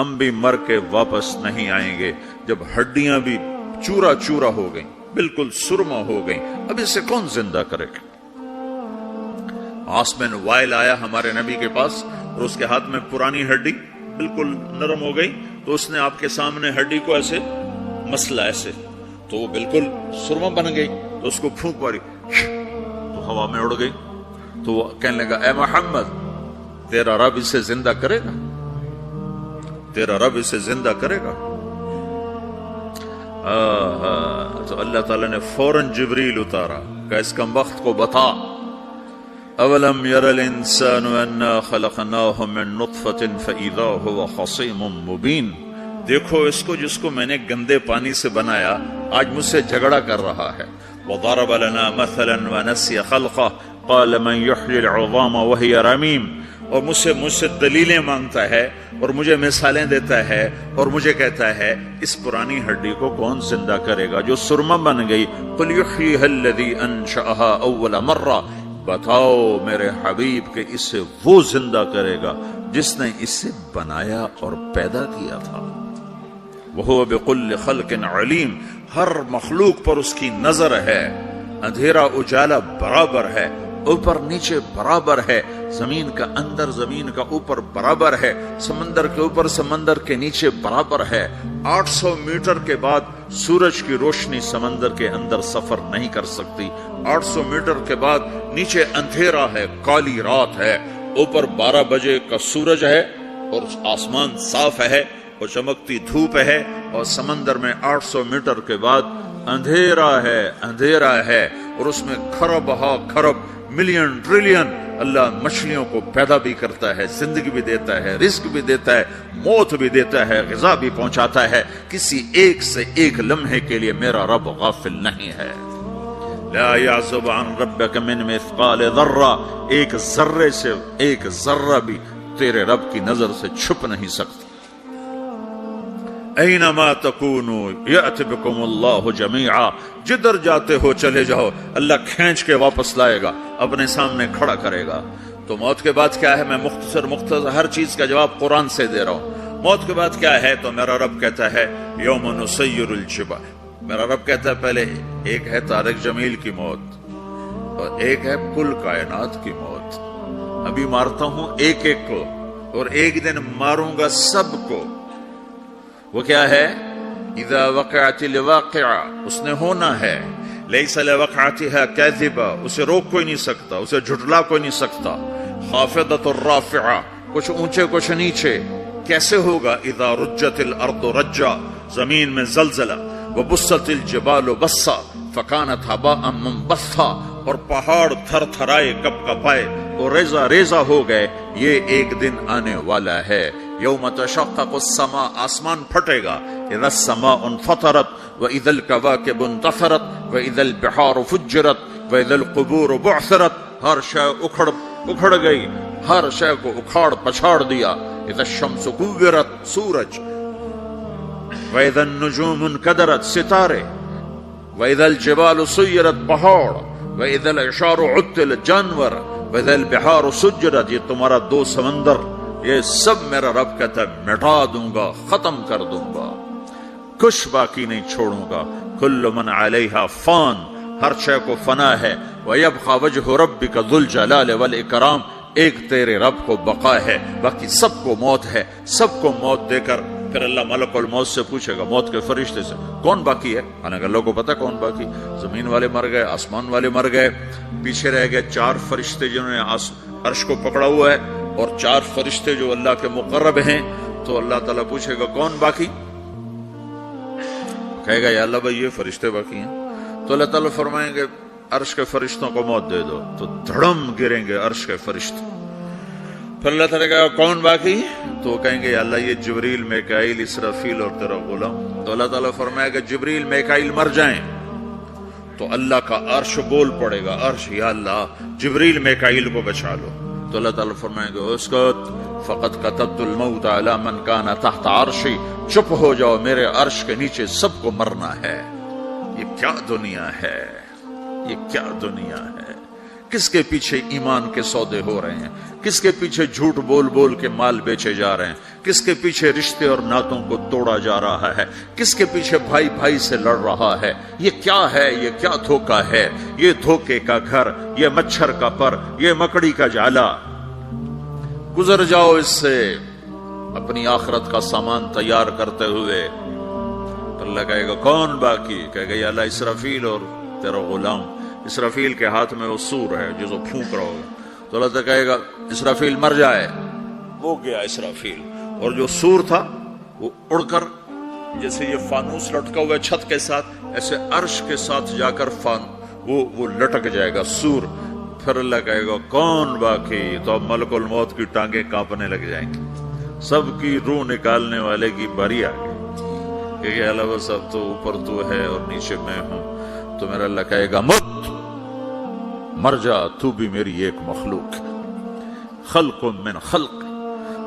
ہم بھی مر کے واپس نہیں آئیں گے. جب ہڈیاں بھی چورا چورا ہو گئیں، بالکل سرما ہو گئیں، اب اسے کون زندہ کرے گا؟ عاص بن وائل آیا ہمارے نبی کے پاس اور اس کے ہاتھ میں پرانی ہڈی بالکل نرم ہو گئی، تو اس نے آپ کے سامنے ہڈی کو ایسے مسلا ایسے، تو وہ بالکل سرما بن گئی. تو اس کو پھونک ماری تو ہوا میں اڑ گئی. تو وہ کہنے لگا اے محمد، تیرا رب اسے زندہ کرے گا؟ تیرا رب اسے زندہ کرے گا؟ تو اللہ تعالیٰ نے فوراً جبریل اتارا کہ اس کم وقت کو بتا، اولم یر الانسان انا خلقناہ من نطفۃ فاذا هو خصیم مبین. دیکھو اس کو جس کو میں نے گندے پانی سے بنایا آج مجھ سے جھگڑا کر رہا ہے. وضرب لنا مثلا ونسی خلقہ قال من یحیی العظام وہی رمیم. اور مجھ سے دلیلیں مانگتا ہے اور مجھے مثالیں دیتا ہے اور مجھے کہتا ہے اس پرانی ہڈی کو کون زندہ کرے گا جو سرما بن گئی. قل یحییھا الذی انشأھا اول مرہ. بتاؤ میرے حبیب کہ اسے وہ زندہ کرے گا جس نے اسے بنایا اور پیدا کیا تھا. وہو بکل خلق علیم. ہر مخلوق پر اس کی نظر ہے. اندھیرا اجالا برابر ہے، اوپر نیچے برابر ہے، زمین کا اندر زمین کا اوپر برابر ہے، سمندر کے اوپر سمندر کے نیچے برابر ہے. 800 میٹر کے بعد سورج کی روشنی سمندر کے اندر سفر نہیں کر سکتی. 800 میٹر کے بعد نیچے اندھیرا ہے، کالی رات ہے، اوپر 12 بجے کا سورج ہے اور آسمان صاف ہے اور چمکتی دھوپ ہے، اور سمندر میں 800 میٹر کے بعد اندھیرا ہے اور اس میں کھرب ہا کھرب ملین ٹریلین اللہ مچھلیوں کو پیدا بھی کرتا ہے، زندگی بھی دیتا ہے، رزق بھی دیتا ہے، موت بھی دیتا ہے، غذا بھی پہنچاتا ہے. کسی ایک سے ایک لمحے کے لیے میرا رب غافل نہیں ہے. لا يعزب عن ربك من مثقال ذرہ. ایک ذرے سے ایک ذرہ بھی تیرے رب کی نظر سے چھپ نہیں سکتا. اینما تکونوا یأت بکم اللہ جمیعا. جدھر جاتے ہو چلے جاؤ، اللہ کھینچ کے واپس لائے گا، اپنے سامنے کھڑا کرے گا. تو موت کے بعد کیا ہے؟ میں مختصر ہر چیز کا جواب قرآن سے دے رہا ہوں. موت کے بعد کیا ہے؟ تو میرا رب کہتا ہے یوم نسیر الجبال. میرا رب کہتا ہے پہلے ایک ہے طارق جمیل کی موت اور ایک ہے کل کائنات کی موت. ابھی مارتا ہوں ایک ایک کو اور ایک دن ماروں گا سب کو. وہ کیا ہے؟ اذا وقعت الواقعہ. اس نے ہونا ہے. لیس لوقعتها کاذبہ. اسے روک کوئی نہیں سکتا، اسے جھٹلا کوئی نہیں سکتا. خافضۃ الرافعہ. کچھ اونچے کچھ نیچے. کیسے ہوگا؟ اذا رجت الارض رجا. زمین میں زلزلہ. وبست الجبال بسا فکانت ہباء منبثا. اور پہاڑ تھر تھرائے کپ کپائے اور ریزہ ریزہ ہو گئے. یہ ایک دن آنے والا ہے. یوم تشقق السماء. آسمان پھٹے گا. اذا السماء انفطرت واذا الكواكب انتثرت واذا البحار فجرت واذا القبور بعثرت. ہر شے اکھڑ گئی، ہر شے کو اکھاڑ پچھاڑ دیا. اذا الشمس كورت. سورج. واذا النجوم انكدرت. ستارے. واذا الجبال سيرت. پہاڑ. واذا العشار عطلت. جانور. واذا البحار سجرت. یہ تمہارا 2 سمندر، یہ سب میرا رب کہتا ہے مٹا دوں گا، ختم کر دوں گا، کچھ باقی نہیں چھوڑوں گا. کل من علیہا فان. ہر شے کو فنا ہے. وَيَبْقَى وَجْهُ رَبِّكَ ذُو الْجَلَالِ وَالْإِكْرَامِ. ایک تیرے رب کو بقا ہے، باقی سب کو موت ہے. سب کو موت دے کر پھر اللہ ملک الموت سے پوچھے گا، موت کے فرشتے سے، کون باقی ہے؟ حالانکہ اللہ کو پتا کون باقی. زمین والے مر گئے، آسمان والے مر گئے، پیچھے رہ گئے 4 فرشتے جنہوں نے عرش کو پکڑا ہوا ہے اور 4 فرشتے جو اللہ کے مقرب ہیں. تو اللہ تعالیٰ پوچھے گا کون باقی؟ کہے گا یا اللہ بھائی یہ فرشتے باقی ہیں. تو اللہ تعالیٰ فرمائیں گے عرش کے فرشتوں کو موت دے دو. تو دھڑم گریں گے عرش کے فرشتے. پھر اللہ تعالیٰ کہے گا کون باقی؟ تو کہیں گے یا اللہ یہ جبریل، میکائیل، اسرافیل اور تیرا غلام. تو اللہ تعالیٰ فرمائے گا جبریل میکائیل مر جائیں. تو اللہ کا عرش بول پڑے گا، عرش یا اللہ جبریل میکائیل کو بچا لو. تو اللہ تعالیٰ فرمائیں گے اسکت فقد كتبت الموت على من كان تحت عرشی. چپ ہو جاؤ، میرے عرش کے نیچے سب کو مرنا ہے. یہ کیا دنیا ہے، یہ کیا دنیا ہے. کس کے پیچھے ایمان کے سودے ہو رہے ہیں، کس کے پیچھے جھوٹ بول بول کے مال بیچے جا رہے ہیں، کس کے پیچھے رشتے اور ناتوں کو توڑا جا رہا ہے، کس کے پیچھے بھائی بھائی سے لڑ رہا ہے، یہ کیا ہے، یہ کیا دھوکہ ہے، یہ دھوکے کا گھر، یہ مچھر کا پر، یہ مکڑی کا جالا۔ گزر جاؤ اس سے اپنی آخرت کا سامان تیار کرتے ہوئے۔ تو اللہ کہے گا کون باقی؟ کہے گا یا اللہ اسرافیل اور تیرا غلام۔ اسرافیل کے ہاتھ میں وہ سور ہے جسے پھونک رہا ہوگا، تو اللہ تعالیٰ کہے گا اسرافیل مر جائے، وہ گیا اسرافیل، اور جو سور تھا وہ اڑ کر جیسے یہ فانوس لٹکا ہوا ہے چھت کے ساتھ، ایسے عرش کے ساتھ جا کر وہ لٹک جائے گا سور۔ پھر اللہ کہے گا کون باقی؟ تو اب ملک الموت کی ٹانگیں کانپنے لگ جائیں گی، سب کی روح نکالنے والے کی باری آ گئی، کہ اللہ وہ سب تو اوپر تو ہے اور نیچے میں ہوں۔ تو میرا اللہ کہے گا مت، مر جا، تو بھی میری ایک مخلوق ہے، خلق من خلق۔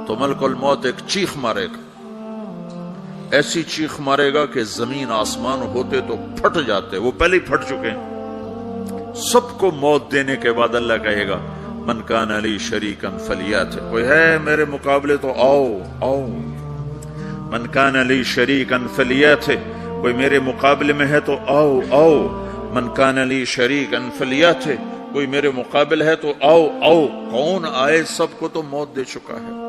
تو ملک الموت ایک چیخ مارے گا، ایسی چیخ مارے گا کہ زمین آسمان ہوتے تو پھٹ جاتے، وہ پہلے ہی پھٹ چکے ہیں۔ سب کو موت دینے کے بعد اللہ کہے گا من کان علی شریکن فلیات، کوئی ہے میرے مقابلے تو آؤ آؤ۔ من کان علی شریکن فلیات، کوئی میرے مقابلے میں ہے تو آؤ آؤ۔ من کان علی شریکن فلیات، کوئی میرے مقابل ہے تو آؤ آؤ۔ کون آئے؟ سب کو تو موت دے چکا ہے۔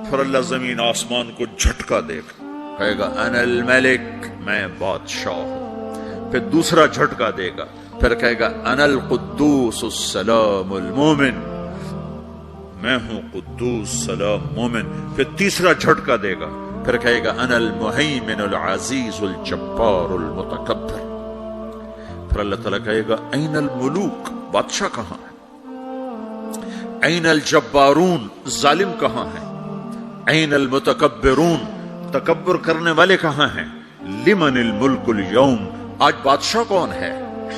پھر اللہ زمین آسمان کو جھٹکا دے گا، کہے گا انا الملک، میں بادشاہ ہوں۔ پھر دوسرا جھٹکا دے گا، پھر کہے گا انا القدوس السلام المومن، میں ہوں قدوس سلام مومن۔ پھر تیسرا جھٹکا دے گا، پھر کہے گا انا المہیمن العزیز الجبار المتکبر۔ پھر اللہ تعالیٰ کہے گا این الملوک، بادشاہ کہاں ہے؟ این الجبارون، ظالم کہاں ہیں؟ این المتکبرون، تکبر کرنے والے کہاں ہیں؟ لمن الملک اليوم، آج بادشاہ کون ہے؟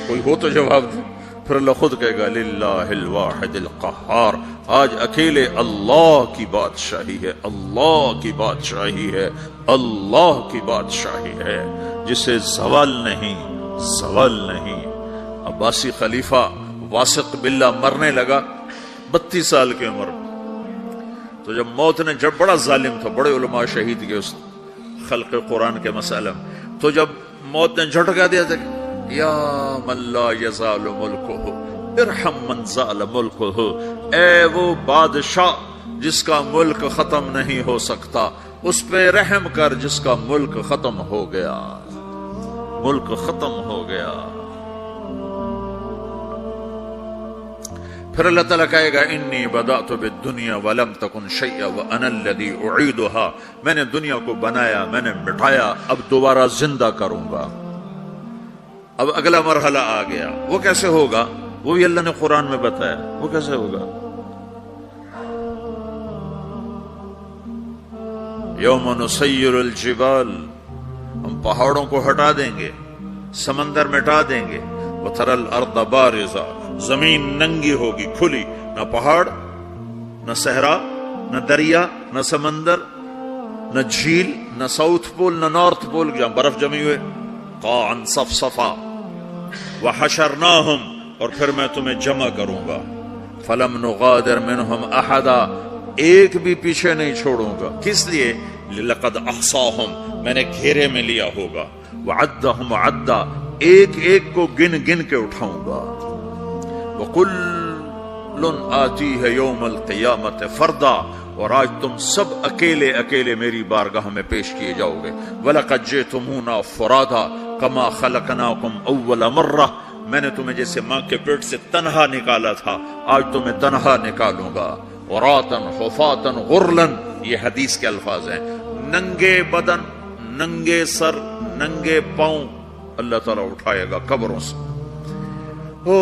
کوئی ہو تو جواب دے۔ پھر اللہ خود کہے گا للہ الواحد القہار، آج اکیلے اللہ کی بادشاہی ہے، اللہ کی بادشاہی ہے، اللہ کی بادشاہی ہے، جسے زوال نہیں، زوال نہیں۔ عباسی خلیفہ واثق باللہ مرنے لگا 32 سال کی عمر میں۔ تو جب موت نے، جب بڑا ظالم تھا، بڑے علماء شہید کے اس خلق قرآن کے مسئلہ میں، تو جب موت نے جھٹکا دیا تھا یا من لا یزال ملکہ ارحم من زال ملکہ، اے وہ بادشاہ جس کا ملک ختم نہیں ہو سکتا، اس پہ رحم کر جس کا ملک ختم ہو گیا، ملک ختم ہو گیا۔ پھر اللہ تعالیٰ کہے گا انی بدأت بالدنیا ولم تکن شیئا وانا الذی اعیدھا، میں نے دنیا کو بنایا، میں نے مٹایا، اب دوبارہ زندہ کروں گا۔ اب اگلا مرحلہ آ گیا، وہ کیسے ہوگا؟ وہ بھی اللہ نے قرآن میں بتایا، وہ کیسے ہوگا؟ یوم نسیر الجبال، ہم پہاڑوں کو ہٹا دیں گے، سمندر مٹا دیں گے، وتری الارض بارزہ، زمین ننگی ہوگی، کھلی، نہ پہاڑ، نہ صحرا، نہ دریا، نہ سمندر، نہ جھیل، نہ ساؤتھ پول، نہ نارتھ پول جہاں برف جمی ہوئے، قاعا صفصفا، وحشرناہم، اور پھر میں تمہیں جمع کروں گا، فلم نغادر منہم احدا، ایک بھی پیچھے نہیں چھوڑوں گا، کس لیے؟ لقد احصاہم، میں نے گھیرے میں لیا ہوگا، وعدہم عدا، ایک ایک کو گن گن کے اٹھاؤں گا، وَكُلٌّ آتِيهَ يَوْمَ الْقِيَامَةِ فَرْدًا، اور آج تم سب اکیلے اکیلے میری بارگاہ میں پیش کیے جاؤ گے۔ وَلَقَدْ جِئْتُمُونَا فُرَادًا كَمَا خَلَقْنَاكُمْ أَوَّلَ مَرَّةٍ، میں نے تمہیں جیسے ماں کے پیٹ سے تنہا نکالا تھا، آج تمہیں تنہا نکالوں گا۔ عُرَاةً حُفَاةً غُرْلًا، یہ حدیث کے الفاظ ہیں، ننگے بدن، ننگے سر، ننگے پاؤں اللہ تعالیٰ اٹھائے گا قبروں سے۔ ہو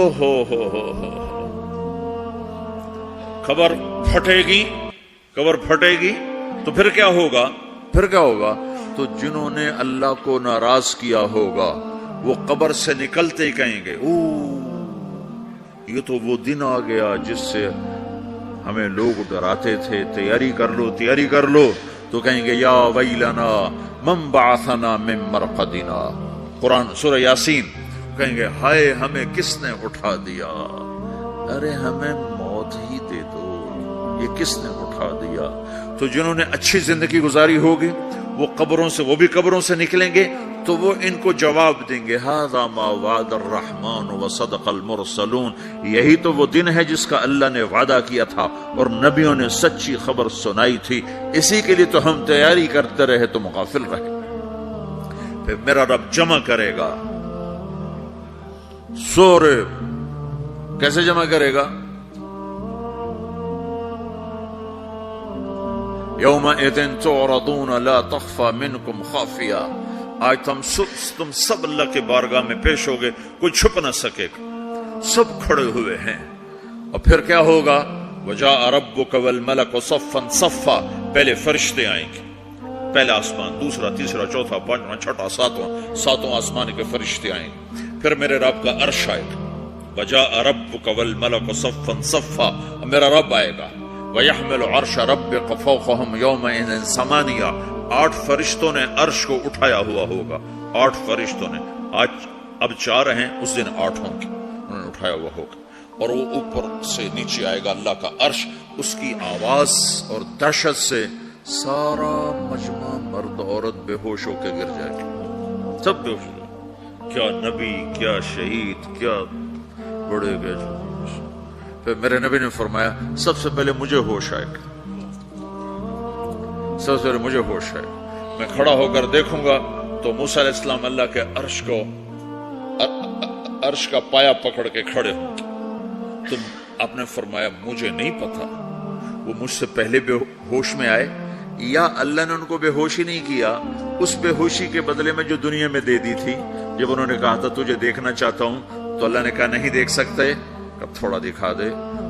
خبر پھٹے گی، قبر پھٹے گی تو پھر کیا ہوگا؟ پھر کیا ہوگا؟ تو جنہوں نے اللہ کو ناراض کیا ہوگا وہ قبر سے نکلتے ہی کہیں گے یہ تو وہ دن آ گیا جس سے ہمیں لوگ ڈراتے تھے، تیاری کر لو تیاری کر لو۔ تو کہیں گے یا ویلنا من بعثنا من مرقدنا، قرآن سورہ یاسین، کہیں گے ہائے ہمیں کس نے اٹھا دیا، ارے ہمیں موت ہی دے دو، یہ کس نے اٹھا اٹھا دیا. تو جنہوں نے اچھی زندگی گزاری ہوگی وہ بھی قبروں سے نکلیں گے تو وہ ان کو جواب دیں گے ھذا ما وعد الرحمن وصدق المرسلون. یہی تو وہ دن ہے جس کا اللہ نے وعدہ کیا تھا اور نبیوں نے سچی خبر سنائی تھی. اسی کے لیے تو ہم تیاری کرتے رہے تم غافل رہے. پھر میرا رب جمع کرے گا سورے. کیسے جمع کرے گا؟ یومئذ تعرضون لا تخفى منکم خافیہ. آج تم سب اللہ کے بارگاہ میں پیش ہوگے, کوئی چھپ نہ سکے گا, سب کھڑے ہوئے ہیں. اور پھر کیا ہوگا؟ وجاء ربک والملک صفا صفا. پہلے فرشتے آئیں گے, پہلا آسمان, دوسرا, تیسرا, چوتھا, پانچواں, چھٹا, ساتواں آسمان کے فرشتے آئیں گے. پھر میرے رب کا عرش آئے گا. وجاء ربک والملک صفا صفا. میرا رب آئے گا. وَيَحْمِلُ عَرْشَ رَبِّكَ فَوْقَهُمْ يَوْمَئِذٍ ثَمَانِيَةٌ. 8 فرشتوں نے عرش کو اٹھایا ہوا ہوگا. 8 فرشتوں نے, آج اب 4 ہیں, اس دن 8 ہوں گے, انہوں نے اٹھایا ہوا ہوگا. اور وہ اوپر سے نیچے آئے گا اللہ کا عرش. اس کی آواز اور دہشت سے سارا مجمع مرد عورت بے ہوش ہو کے گر جائے گا. سب بے ہوش ہو جائے. کیا نبی, کیا شہید, کیا بڑے گئے. پھر میرے نبی نے فرمایا سب سے پہلے مجھے ہوش آئے گا, سب سے پہلے مجھے ہوش آئے گا. میں کھڑا ہو کر دیکھوں گا تو موسیٰ علیہ السلام اللہ کے عرش کا پایا پکڑ کے کھڑے ہوں گے. تو آپ نے فرمایا مجھے نہیں پتا وہ مجھ سے پہلے بے ہوش میں آئے یا اللہ نے ان کو بے ہوش ہی نہیں کیا. اس بے ہوشی کے بدلے میں جو دنیا میں دے دی تھی, جب انہوں نے کہا تھا تجھے دیکھنا چاہتا ہوں, تو اللہ نے کہا نہیں دیکھ سکتے, تھوڑا دکھا دے.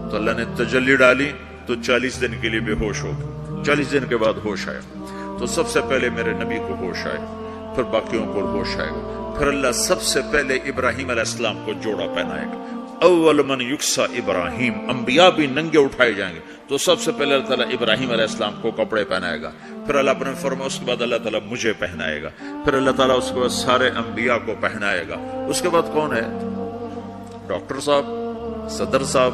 تو اللہ نے تجلی ڈالی تو 40 دن کے لیے بے ہوش ہو گئے. 40 دن کے بعد ہوش آیا. تو سب سے پہلے میرے نبی کو ہوش آئے, پھر باقیوں کو ہوش آئے گا. پھر اللہ سب سے پہلے ابراہیم علیہ السلام کو جوڑا پہنائے گا. اول من یکسا ابراہیم. انبیاء بھی ننگے اٹھائے جائیں گے تو سب سے پہلے اللہ تعالیٰ ابراہیم علیہ السلام کو کپڑے پہنائے گا. پھر اللہ اپنے فرمایا اس کے بعد اللہ تعالیٰ مجھے پہنائے گا. پھر اللہ تعالیٰ اس کے بعد سارے انبیاء کو پہنائے گا. اس کے بعد کون ہے؟ ڈاکٹر صاحب, صدر صاحب,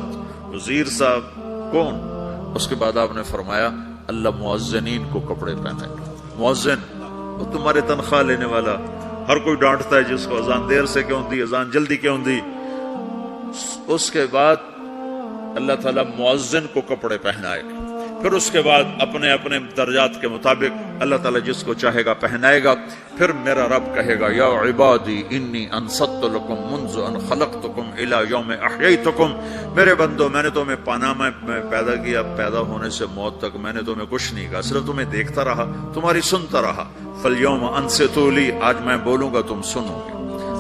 وزیر صاحب, کون؟ اس کے بعد آپ نے فرمایا اللہ مؤذنین کو کپڑے پہنائے گا. مؤذن وہ تمہارے تنخواہ لینے والا, ہر کوئی ڈانٹتا ہے جس کو اذان دیر سے کیوں دی, اذان جلدی کیوں دی. اس کے بعد اللہ تعالیٰ مؤذن کو کپڑے پہنائے گا. پھر اس کے بعد اپنے اپنے درجات کے مطابق اللہ تعالیٰ جس کو چاہے گا پہنائے گا. پھر میرا رب کہے گا یا عبادی انی انصت لکم منذ ان خلقتکم الی یوم احییتکم. میرے بندو, میں نے تمہیں پاناما میں پیدا کیا, پیدا ہونے سے موت تک میں نے تمہیں کچھ نہیں کہا, صرف تمہیں دیکھتا رہا, تمہاری سنتا رہا. فالیوم انصتوا لی, آج میں بولوں گا تم سنو گے.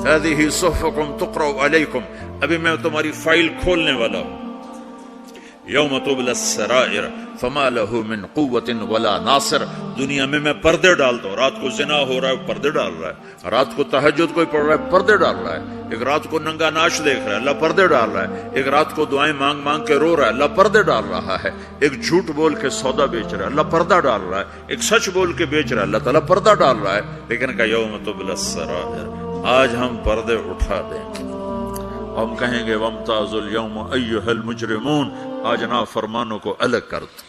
هذه صحفکم تقرأ علیکم, ابھی میں تمہاری فائل کھولنے والا ہوں. یوم تبلی السرائر فما له من قوت ولا ناصر. دنیا میں پردے ڈالتا ہوں. رات کو زنا ہو رہا ہے, پردے ڈال رہا ہے. رات کو تہجد کوئی پڑھ رہا ہے, پردے ڈال رہا ہے. ایک رات کو ننگا ناچ دیکھ رہا ہے, اللہ پردے ڈال رہا ہے. ایک رات کو دعائیں مانگ مانگ کے رو رہا ہے, اللہ پردے ڈال رہا ہے. ایک جھوٹ بول کے سودا بیچ رہا ہے, اللہ پردہ ڈال رہا ہے. ایک سچ بول کے بیچ رہا ہے, اللہ تعالیٰ پردہ ڈال رہا ہے. لیکن کہ یوم تبلی السرائر, آج ہم پردے اٹھا دیں گے. ہم کہیں گے وامتازوا اليوم ایھا المجرمون, آج نافرمانوں کو الگ کر دو.